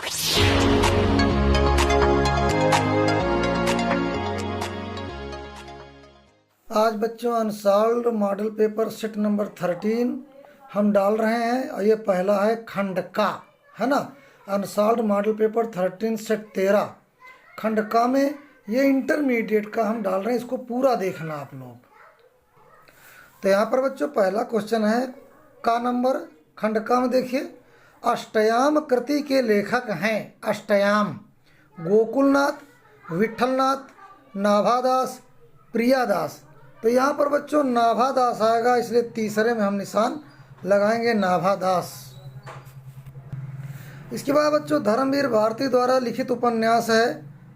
आज बच्चों unsolved model paper set number 13 हम डाल रहे हैं और ये पहला है खंड का, है ना। अनसॉल्व्ड मॉडल पेपर 13 सेट 13 खंड का में ये इंटरमीडिएट का हम डाल रहे हैं, इसको पूरा देखना आप लोग। तो यहाँ पर बच्चों पहला क्वेश्चन है का नंबर खंड का में। देखिए, अष्टयाम कृति के लेखक हैं। अष्टयाम गोकुलनाथ, विठलनाथ, नाभादास, प्रियादास। तो यहाँ पर बच्चों नाभादास आएगा, इसलिए तीसरे में हम निशान लगाएंगे नाभादास। इसके बाद बच्चों धर्मवीर भारती द्वारा लिखित उपन्यास है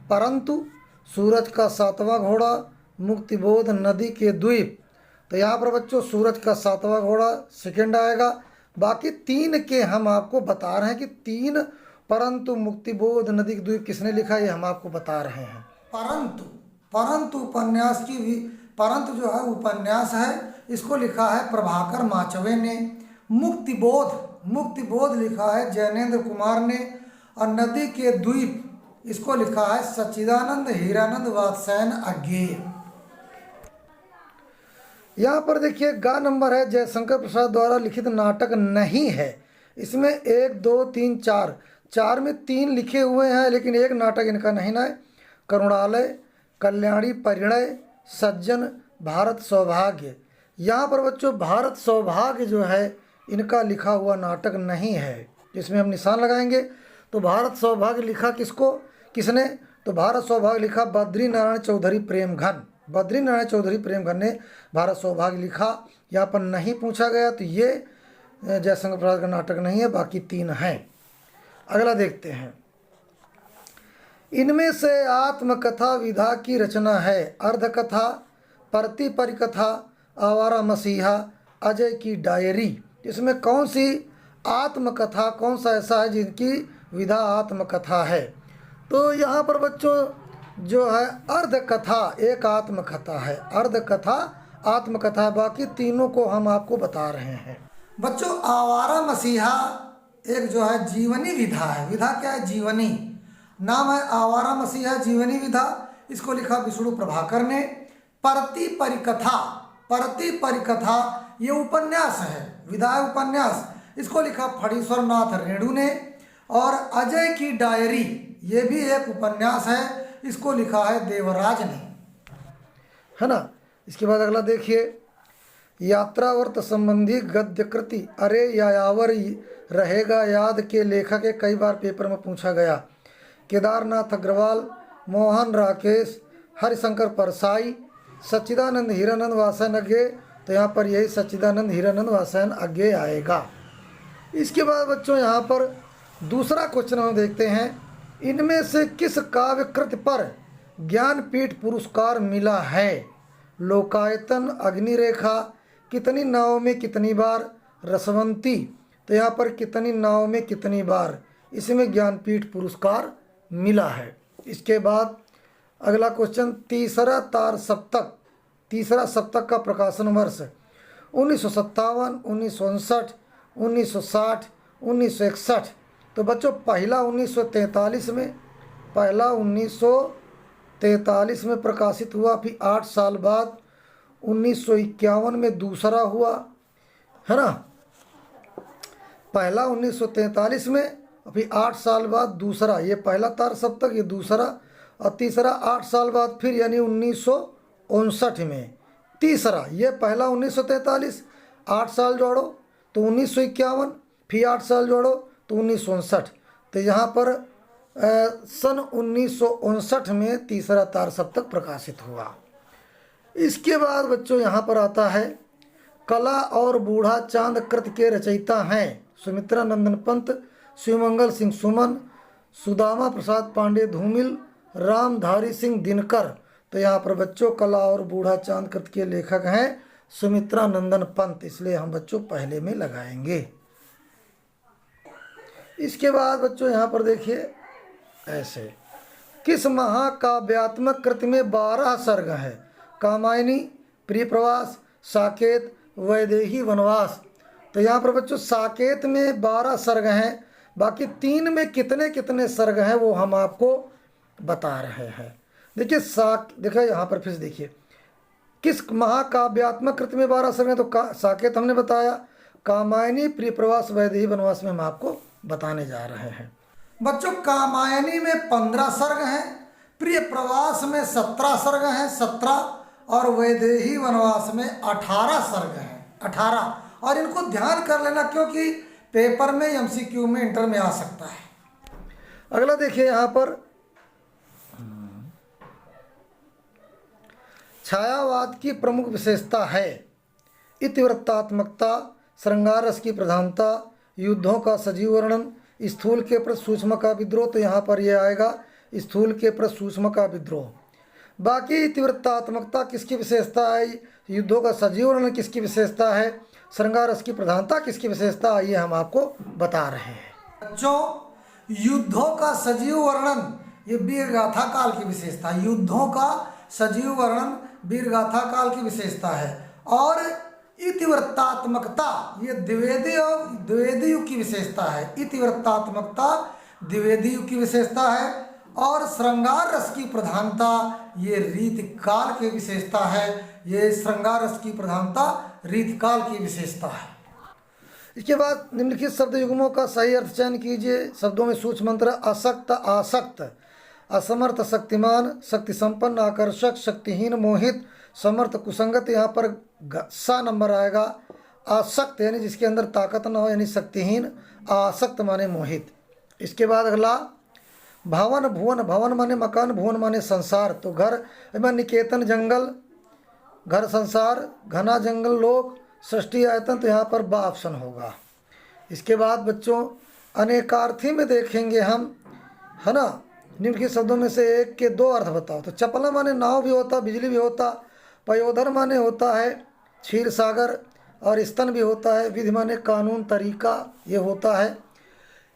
परंतु, सूरज का सातवां घोड़ा, मुक्तिबोध, नदी के द्वीप। तो यहाँ पर बच्चों सूरज का सातवां घोड़ा सेकंड आएगा। बाकी तीन के हम आपको बता रहे हैं कि तीन परंतु, मुक्तिबोध, नदी के द्वीप किसने लिखा, ये हम आपको बता रहे हैं। परंतु उपन्यास की भी, परंतु जो है उपन्यास है, इसको लिखा है प्रभाकर माचवे ने। मुक्तिबोध लिखा है जैनेन्द्र कुमार ने। और नदी के द्वीप इसको लिखा है सच्चिदानंद हीरानंद वात्स्यायन अज्ञेय। यहाँ पर देखिए गा नंबर है जयशंकर प्रसाद द्वारा लिखित नाटक नहीं है। इसमें 1, 2, 3, 4 में 3 लिखे हुए हैं, लेकिन एक नाटक इनका नहीं ना है। करुणालय, कल्याणी परिणय, सज्जन, भारत सौभाग्य। यहाँ पर बच्चों भारत सौभाग्य जो है इनका लिखा हुआ नाटक नहीं है, इसमें हम निशान लगाएंगे। तो भारत सौभाग्य लिखा किसने? तो भारत सौभाग्य लिखा बद्री नारायण चौधरी प्रेमघन। बद्री नारायण चौधरी प्रेमघन ने भारत सौभाग्य लिखा। यहाँ पर नहीं पूछा गया, तो ये जयशंकर प्रसाद का नाटक नहीं है, बाकी 3 हैं। अगला देखते हैं। इनमें से आत्मकथा विधा की रचना है अर्धकथा, परती परिकथा, आवारा मसीहा, अजय की डायरी। इसमें कौन सी आत्मकथा, कौन सा ऐसा है जिनकी विधा आत्मकथा है? तो यहाँ पर बच्चों जो है अर्धकथा एक आत्मकथा है, अर्धकथा आत्मकथा है। बाकी तीनों को हम आपको बता रहे हैं। बच्चों आवारा मसीहा एक जो है जीवनी विधा है। विधा क्या है? जीवनी। नाम है आवारा मसीहा जीवनी विधा, इसको लिखा विष्णु प्रभाकर ने। परती परिकथा ये उपन्यास है, विधा है उपन्यास, इसको लिखा फणीश्वर नाथ रेणु ने। और अजय की डायरी ये भी एक उपन्यास है, इसको लिखा है देवराज ने, है ना। इसके बाद अगला देखिए, यात्रावर्त संबंधी गद्य कृति अरे यायावर रहेगा याद के लेखक है, कई बार पेपर में पूछा गया। केदारनाथ अग्रवाल, मोहन राकेश, हरिशंकर परसाई, सच्चिदानंद हीरानंद वात्स्यायन अज्ञेय। तो यहाँ पर यही सच्चिदानंद हीरानंद वात्स्यायन अज्ञेय आएगा। इसके बाद बच्चों यहाँ पर दूसरा क्वेश्चन हम देखते हैं। इनमें से किस काव्य कृति पर ज्ञानपीठ पुरस्कार मिला है? लोकायतन, अग्निरेखा, कितनी नाव में कितनी बार, रसवंती। तो यहाँ पर कितनी नाव में कितनी बार, इसमें ज्ञानपीठ पुरस्कार मिला है। इसके बाद अगला क्वेश्चन, तीसरा सप्तक का प्रकाशन वर्ष 1957, 1959, 1960, 1961। तो बच्चों पहला 1943 में प्रकाशित हुआ, फिर 8 साल बाद 1951 में दूसरा हुआ, है ना। पहला 1943 में, फिर 8 साल बाद दूसरा, ये पहला तार सप्तक, ये दूसरा, और तीसरा 8 साल बाद फिर यानी 1959 में तीसरा। ये पहला 1943, 8 साल जोड़ो तो 1951, फिर 8 साल जोड़ो तो 1959। तो यहाँ पर सन 1959 में तीसरा तार सप्तक प्रकाशित हुआ। इसके बाद बच्चों यहाँ पर आता है कला और बूढ़ा चांद कृति के रचयिता हैं सुमित्रा नंदन पंत, शिवमंगल सिंह सुमन, सुदामा प्रसाद पांडे धूमिल, रामधारी सिंह दिनकर। तो यहाँ पर बच्चों कला और बूढ़ा चांद कृति के लेखक हैं सुमित्रा नंदन पंत, इसलिए हम बच्चों पहले में लगाएंगे। इसके बाद बच्चों यहाँ पर देखिए ऐसे, किस महाकाव्यात्मक कृति में 12 सर्ग हैं? कामायनी, प्रियप्रवास, साकेत, वैदेही वनवास। तो यहाँ पर बच्चों साकेत में 12 सर्ग हैं, बाकी 3 में कितने कितने सर्ग हैं वो हम आपको बता रहे हैं। देखिए देखिए यहाँ पर फिर देखिए किस महाकाव्यात्मक कृति में 12 सर्ग हैं, तो साकेत हमने बताया, कामायनी, प्रिय प्रवास, वैदेही वनवास में हम आपको बताने जा रहे हैं। बच्चों कामायनी में 15 सर्ग हैं, प्रिय प्रवास में 17 सर्ग हैं 17, और वैदेही वनवास में 18 सर्ग हैं 18। और इनको ध्यान कर लेना क्योंकि पेपर में एमसीक्यू में इंटर में आ सकता है। अगला देखिए यहाँ पर छायावाद की प्रमुख विशेषता है इतिवृत्तात्मकता, श्रृंगार रस की प्रधानता, युद्धों का सजीव वर्णन, स्थूल के प्रति सूक्ष्म का विद्रोह। तो यहाँ पर यह आएगा स्थूल के प्रति सूक्ष्म का विद्रोह। बाकी इतिवृत्तात्मकता किसकी विशेषता है, युद्धों का सजीव वर्णन किसकी विशेषता है, श्रृंगार रस की प्रधानता किसकी विशेषता, ये हम आपको बता रहे हैं। बच्चों युद्धों का सजीव वर्णन ये वीर गाथा काल की विशेषता है। युद्धों का सजीव वर्णन वीर गाथा काल की विशेषता है। और इतिवृत्तात्मकता ये द्विवेदी युग की विशेषता है। इतिवृत्तात्मकता द्विवेदी युग की विशेषता है। और श्रृंगार रस की प्रधानता ये रीतिकाल की विशेषता है। ये श्रृंगार रस की प्रधानता रीतिकाल की विशेषता है। इसके बाद निम्नलिखित शब्द युग्मों का सही अर्थ चयन कीजिए। शब्दों में सूक्ष्म मंत्र अशक्त, आसक्त, असमर्थ, शक्तिमान, शक्ति संपन्न, आकर्षक, शक्तिहीन, मोहित, समर्थ, कुसंगत। यहाँ पर सा नंबर आएगा। आसक्त यानी जिसके अंदर ताकत न हो यानी शक्तिहीन, आसक्त माने मोहित। इसके बाद अगला भवन, भुवन, भवन माने मकान, भुवन माने संसार। तो घर में निकेतन जंगल, घर संसार, घना जंगल लोक, सृष्टि आयतन। तो यहाँ पर बा ऑप्शन होगा। इसके बाद बच्चों अनेकार्थी में देखेंगे हम, है ना, निम्नलिखित शब्दों में से एक के 2 अर्थ बताओ। तो चपला माने नाव भी होता, बिजली भी होता, पयोधर माने होता है क्षीर सागर, और स्तन भी होता है, विधि माने कानून तरीका ये होता है।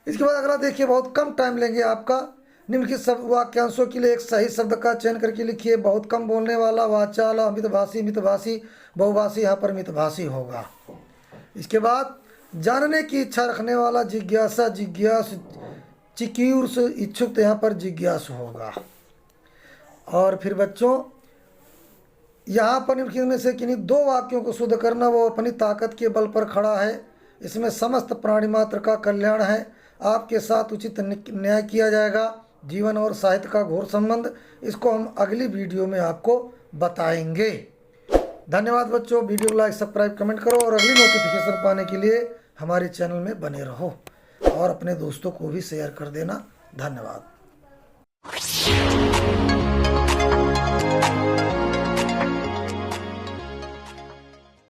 इसके बाद अगला देखिए, बहुत कम टाइम लेंगे आपका। निम्नलिखित शब्द वाक्यांशों के लिए एक सही शब्द का चयन करके लिखिए। बहुत कम बोलने वाला, वाचाल, अमितभाषी, मितभाषी, बहुभाषी, यहाँ पर मितभाषी होगा। इसके बाद जानने की इच्छा रखने वाला, जिज्ञासा, जिज्ञासु, चिकीर्ष, इच्छुक। तो यहाँ पर जिज्ञासु होगा। और फिर बच्चों यहाँ पर निम्नलिखित में से किन्हीं 2 वाक्यों को शुद्ध करना। वो अपनी ताकत के बल पर खड़ा है, इसमें समस्त प्राणी मात्र का कल्याण है, आपके साथ उचित न्याय किया जाएगा, जीवन और साहित्य का घोर संबंध। इसको हम अगली वीडियो में आपको बताएंगे। धन्यवाद बच्चों। वीडियो को लाइक, सब्सक्राइब, कमेंट करो और अगली नोटिफिकेशन पाने के लिए हमारे चैनल में बने रहो और अपने दोस्तों को भी शेयर कर देना। धन्यवाद।